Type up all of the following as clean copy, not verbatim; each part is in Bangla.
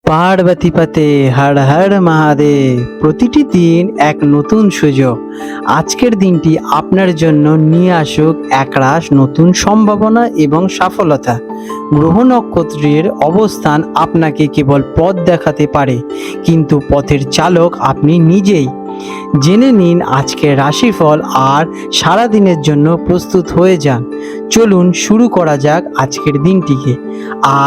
পার্বতী পতে হর হর মহাদেব। প্রতিটি দিন এক নতুন সুযোগ। আজকের দিনটি আপনার জন্য নিয়ে আসুক একরাশ নতুন সম্ভাবনা এবং সফলতা। গ্রহ নক্ষত্রের অবস্থান আপনাকে কেবল পথ দেখাতে পারে, কিন্তু পথের চালক আপনি নিজেই। জেনে নিন আজকের রাশিফল আর সারা দিনের জন্য প্রস্তুত হয়ে যান। চলুন শুরু করা যাক আজকের দিনটিকে।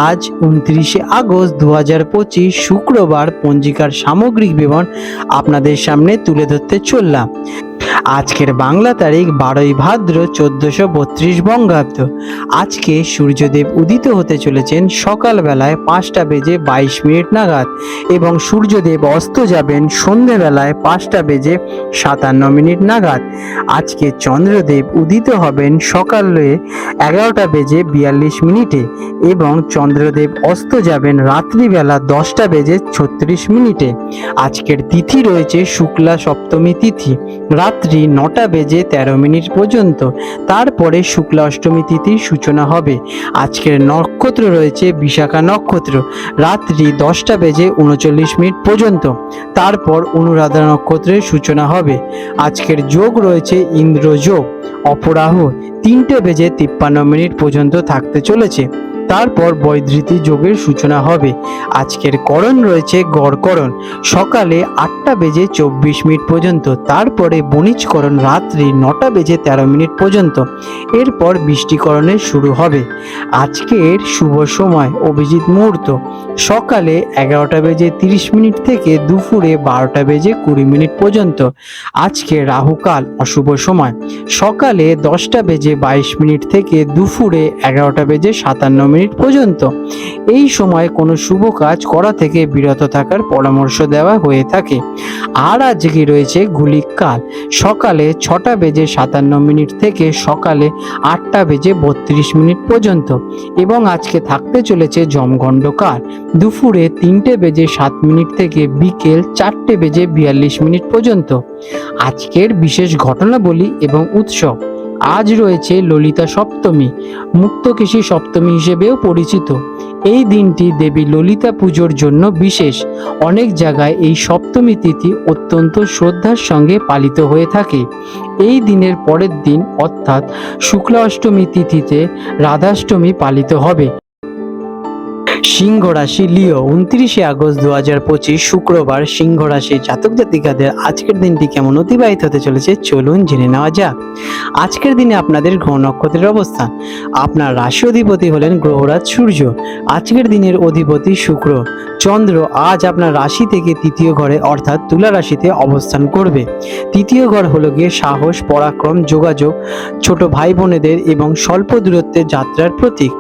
আজ 29শে আগস্ট 2025 শুক্রবার। পঞ্জিকার সামগ্রিক বিবরণ আপনাদের সামনে তুলে ধরতে চললাম। আজকের বাংলা তারিখ 12ই ভাদ্র 1432 বঙ্গাব্দ। আজকে সূর্যদেব উদিত হতে চলেছেন সকালবেলায় 5:22 নাগাদ এবং সূর্যদেব অস্ত যাবেন সন্ধেবেলায় 5:57 নাগাদ। আজকে চন্দ্রদেব উদিত হবেন সকালে 11:42 এবং চন্দ্রদেব অস্ত যাবেন রাত্রিবেলা 10:36। আজকের তিথি রয়েছে শুক্লা সপ্তমী তিথি, রাত্রি 9:13 পর্যন্ত। তারপরে শুক্লা অষ্টমী তিথির সূচনা হবে। আজকের নক্ষত্র রয়েছে বিশাখা নক্ষত্র, রাত্রি 10:39 পর্যন্ত। তারপর অনুরাধা নক্ষত্রের সূচনা হবে। আজকের যোগ রয়েছে ইন্দ্র যোগ, অপরাহ 3:53 পর্যন্ত থাকতে চলেছে। তারপর বৈধৃতি যোগের সূচনা হবে। আজকের করণ রয়েছে গড়করণ, সকালে 8:24 পর্যন্ত। তারপরে বণিজকরণ রাত্রি 9:13 পর্যন্ত। এরপর বৃষ্টিকরণের শুরু হবে। আজকের শুভ সময় অভিজিৎ মুহূর্ত সকালে 11:30 থেকে দুপুরে 12:20 পর্যন্ত। আজকে রাহুকাল অশুভ সময় সকালে 10:22 থেকে দুপুরে 11:57 পর্যন্ত। এই সময় কোনো শুভ কাজ করা থেকে বিরত থাকার পরামর্শ দেওয়া হয়ে থাকে। আর আজকে রয়েছে গুলিক কাল সকালে 6:57 থেকে সকালে 8:32 পর্যন্ত এবং আজকে থাকতে চলেছে যমগণ্ড কাল দুপুরে 3:07 থেকে বিকেল 4:42 পর্যন্ত। আজকের বিশেষ ঘটনাবলী এবং উৎসব। আজ রয়েছে ললিতা সপ্তমী, মুক্তকেশী সপ্তমী হিসেবেও পরিচিত। এই দিনটি দেবী ললিতা পুজোর জন্য বিশেষ। অনেক জায়গায় এই সপ্তমী তিথি অত্যন্ত শ্রদ্ধার সঙ্গে পালিত হয়ে থাকে। এই দিনের পরের দিন অর্থাৎ শুক্লা অষ্টমী তিথিতে রাধাষ্টমী পালিত হবে। সিংহ রাশি লিও 29শে আগস্ট 2025 শুক্রবার। সিংহ রাশি জাতক জাতিকাদের আজকের দিনটি কেমন অতিবাহিত হতে চলেছে চলুন জেনে নেওয়া যাক। আজকের দিনে আপনাদের গ্রহ নক্ষত্রের অবস্থান। আপনার রাশি অধিপতি হলেন গ্রহরাজ সূর্য। আজকের দিনের অধিপতি শুক্র। চন্দ্র আজ আপনার রাশি থেকে তৃতীয় ঘরে অর্থাৎ তুলা রাশিতে অবস্থান করবে। তৃতীয় ঘর হলো গিয়ে সাহস, পরাক্রম, যোগাযোগ, ছোট ভাই বোনেদের এবং স্বল্প দূরত্বের যাত্রার প্রতীক।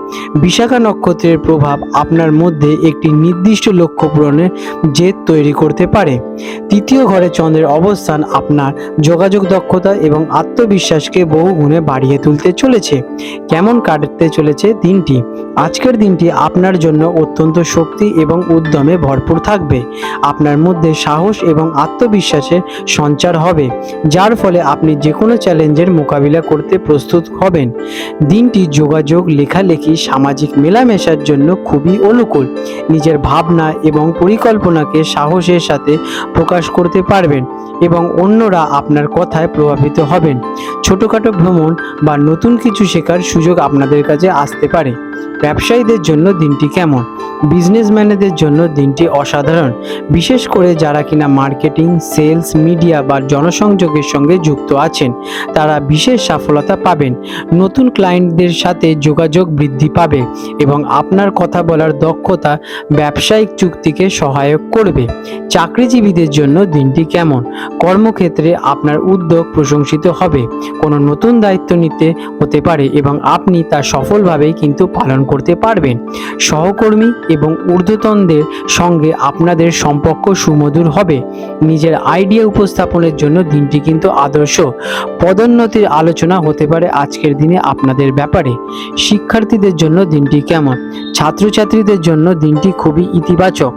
বিশাখা নক্ষত্রের প্রভাব আপনার মধ্যে একটি নির্দিষ্ট লক্ষ্য পূরণের জেদ তৈরি করতে পারে। তৃতীয় ঘরে চন্দ্রের অবস্থান আপনার যোগাযোগ দক্ষতা এবং আত্মবিশ্বাসকে বহু গুণে বাড়িয়ে তুলতে চলেছে। কেমন কাটতে চলেছে দিনটি? আজকের দিনটি আপনার জন্য অত্যন্ত শক্তি এবং উদ্যমে ভরপুর থাকবে। আপনার মধ্যে সাহস এবং আত্মবিশ্বাসের সঞ্চার হবে, যার ফলে আপনি যে কোনো চ্যালেঞ্জের মোকাবিলা করতে প্রস্তুত হবেন। দিনটি যোগাযোগ, লেখালেখি, সামাজিক মেলামেশার জন্য খুবই অনুকূল। নিজের ভাবনা এবং পরিকল্পনাকে সাহসের সাথে প্রকাশ করতে পারবেন এবং অন্যরা আপনার কথায় প্রভাবিত হবেন। ছোটখাটো ভ্রমণ বা নতুন কিছু শেখার সুযোগ আপনাদের কাছে আসতে পারে। ব্যবসায়ীদের জন্য দিনটি কেমন? বিজনেসম্যানদের জন্য দিনটি অসাধারণ, বিশেষ করে যারা কিনা মার্কেটিং, সেলস, মিডিয়া বা জনসংযোগের সঙ্গে যুক্ত আছেন তারা বিশেষ সফলতা পাবেন। নতুন ক্লায়েন্টদের সাথে যোগাযোগ বৃদ্ধি পাবে এবং আপনার কথা বলার দক্ষতা ব্যবসায়িক চুক্তিকে সহায়ক করবে। চাকরিজীবীদের জন্য দিনটি কেমন? কর্মক্ষেত্রে আপনার উদ্যোগ প্রশংসিত হবে। কোনো নতুন দায়িত্ব নিতে হতে পারে এবং আপনি তা সফলভাবেই কিন্তু পালন করতে পারবেন। সহকর্মী এবং ঊর্ধ্বতনদের সঙ্গে আপনাদের সম্পর্ক সুমধুর হবে। নিজের আইডিয়া উপস্থাপনের জন্য দিনটি কিন্তু আদর্শ। পদোন্নতির আলোচনা হতে পারে আজকের দিনে আপনাদের ব্যাপারে। শিক্ষার্থীদের জন্য দিনটি কেমন? ছাত্রছাত্রীদের শিক্ষার্থীদের জন্য দিনটি খুবই ইতিবাচক।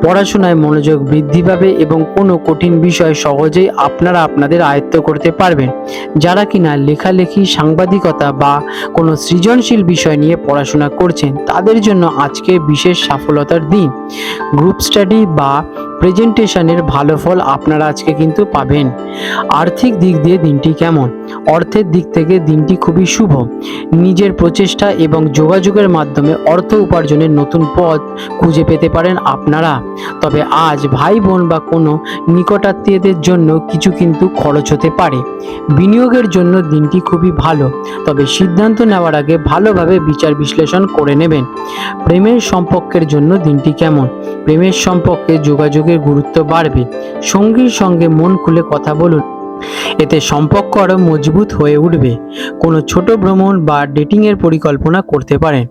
পড়াশোনায় মনোযোগ বৃদ্ধি পাবে এবং কোনো কঠিন বিষয় সহজেই আপনারা আপনাদের আয়ত্ত করতে পারবেন। যারা কিনা লেখালেখি, সাংবাদিকতা বা কোনো সৃজনশীল বিষয় নিয়ে পড়াশোনা করছেন তাদের জন্য আজকে বিশেষ সফলতার দিন। গ্রুপ স্টাডি বা প্রেজেন্টেশনের ভালো ফল আপনারা আজকে কিন্তু পাবেন। আর্থিক দিক দিয়ে দিনটি কেমন? অর্থের দিক থেকে দিনটি খুবই শুভ। নিজের প্রচেষ্টা এবং যোগাযোগের মাধ্যমে অর্থ উপার্জনের নতুন পথ খুঁজে পেতে পারেন আপনারা। তবে আজ ভাই বোন বা কোনো নিকটাত্মীয়দের জন্য কিছু কিন্তু খরচ হতে পারে। বিনিয়োগের জন্য দিনটি খুবই ভালো, তবে সিদ্ধান্ত নেওয়ার আগে ভালোভাবে বিচার বিশ্লেষণ করে নেবেন। প্রেমের সম্পর্কের জন্য দিনটি কেমন? প্রেমের সম্পর্কে যোগাযোগের গুরুত্ব বাড়বে। সঙ্গীর সঙ্গে মন খুলে কথা বলুন, এতে সম্পর্ক আরও মজবুত হয়ে উঠবে। কোনো ছোট ভ্রমণ বা ডেটিংয়ের পরিকল্পনা করতে পারেন।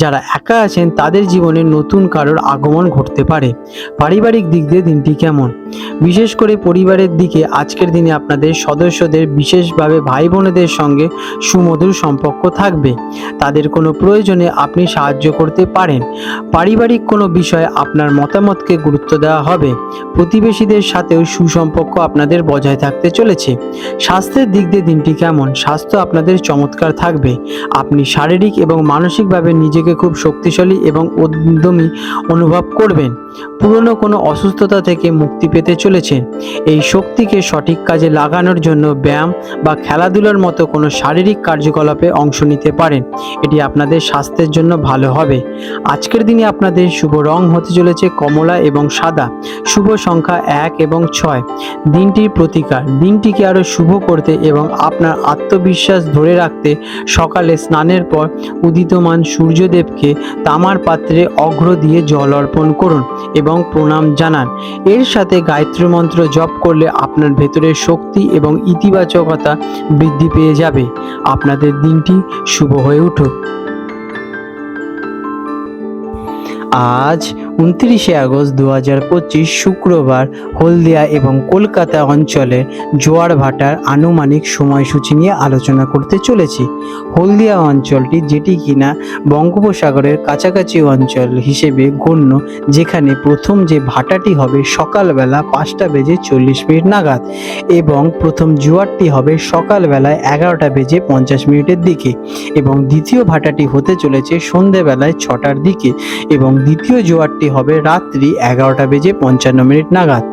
যারা একা আছেন তাদের জীবনে নতুন কারোর আগমন ঘটতে পারে। পারিবারিক দিক দিয়ে দিনটি কেমন? বিশেষ করে পরিবারের দিকে আজকের দিনে আপনাদের সদস্যদের, বিশেষভাবে ভাই বোনেদের সঙ্গে সুমধুর সম্পর্ক থাকবে। তাদের কোনো প্রয়োজনে আপনি সাহায্য করতে পারেন। পারিবারিক কোনো বিষয়ে আপনার মতামতকে গুরুত্ব দেওয়া হবে। প্রতিবেশীদের সাথেও সুসম্পর্ক আপনাদের বজায় থাকতে চলেছে। স্বাস্থ্যের দিক দিয়ে দিনটি কেমন? স্বাস্থ্য আপনাদের চমৎকার থাকবে। আপনি শারীরিক এবং মানসিকভাবে নিজেকে খুব শক্তিশালী এবং উদ্যমী অনুভব করবেন। পুরনো কোনো অসুস্থতা থেকে মুক্তি পেতে চলেছেন। এই শক্তিকে সঠিক কাজে লাগানোর জন্য ব্যায়াম বা খেলাধুলার মতো কোনো শারীরিক কার্যকলাপে অংশ নিতে পারেন। এটি আপনাদের স্বাস্থ্যের জন্য ভালো হবে। আজকের দিনে আপনাদের শুভ রং হতে চলেছে কমলা এবং সাদা। শুভ সংখ্যা 1 এবং 6। দিনটির প্রতিকার, দিনটিকে আরও শুভ করতে এবং আপনার আত্মবিশ্বাস ধরে রাখতে সকালে স্নানের পর উদিতমান সূর্যদেবকে তামার পাত্রে অর্ঘ্য দিয়ে জল অর্পণ করুন এবং প্রণাম জানান। এর সাথে গায়ত্রী মন্ত্র জপ করলে আপনার ভেতরের শক্তি এবং ইতিবাচকতা বৃদ্ধি পেয়ে যাবে। আপনাদের দিনটি শুভ হয়ে উঠুক। আজ 29শে আগস্ট 2025 শুক্রবার হলদিয়া এবং কলকাতা অঞ্চলের জোয়ার ভাটার আনুমানিক সময়সূচি নিয়ে আলোচনা করতে চলেছি। হলদিয়া অঞ্চলটি, যেটি কিনা বঙ্গোপসাগরের কাছাকাছি অঞ্চল হিসেবে গণ্য, যেখানে প্রথম যে ভাটাটি হবে সকালবেলা 5:40 নাগাদ এবং প্রথম জোয়ারটি হবে সকালবেলায় 11:50 দিকে এবং দ্বিতীয় ভাটাটি হতে চলেছে সন্ধেবেলায় 6টার দিকে এবং দ্বিতীয় জোয়ারটি হবে রাত্রি 11:55 নাগাদ।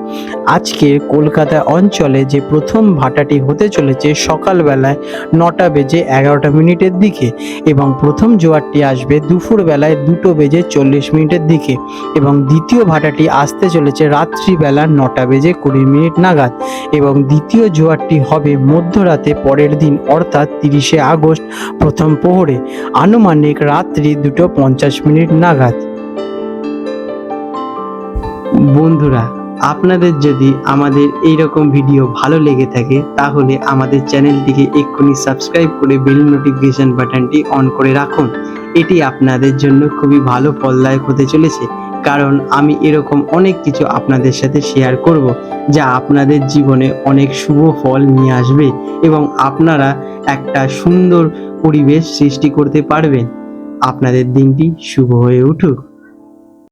আজকের কলকাতা অঞ্চলে যে প্রথম ভাটাটি হতে চলেছে সকালবেলায় 9:11 দিকে এবং প্রথম জোয়ারটি আসবে দুপুরবেলায় 2:40 দিকে এবং দ্বিতীয় ভাটাটি আসতে চলেছে রাত্রিবেলা 9:20 নাগাদ এবং দ্বিতীয় জোয়ারটি হবে মধ্যরাতে পরের দিন অর্থাৎ 30শে আগস্ট প্রথম প্রহরে আনুমানিক রাত্রি 2:50 নাগাদ। বন্ধুরা, আপনাদের যদি আমাদের এই রকম ভিডিও ভালো লেগে থাকে তাহলে আমাদের চ্যানেলটিকে এক্ষুনি সাবস্ক্রাইব করে বেল নোটিফিকেশন বাটনটি অন করে রাখুন। এটি আপনাদের জন্য খুবই ভালো ফলদায়ক হতে চলেছে, কারণ আমি এরকম অনেক কিছু আপনাদের সাথে শেয়ার করব যা আপনাদের জীবনে অনেক শুভ ফল নিয়ে আসবে এবং আপনারা একটা সুন্দর পরিবেশ সৃষ্টি করতে পারবেন। আপনাদের দিনটি শুভ হয়ে উঠুক।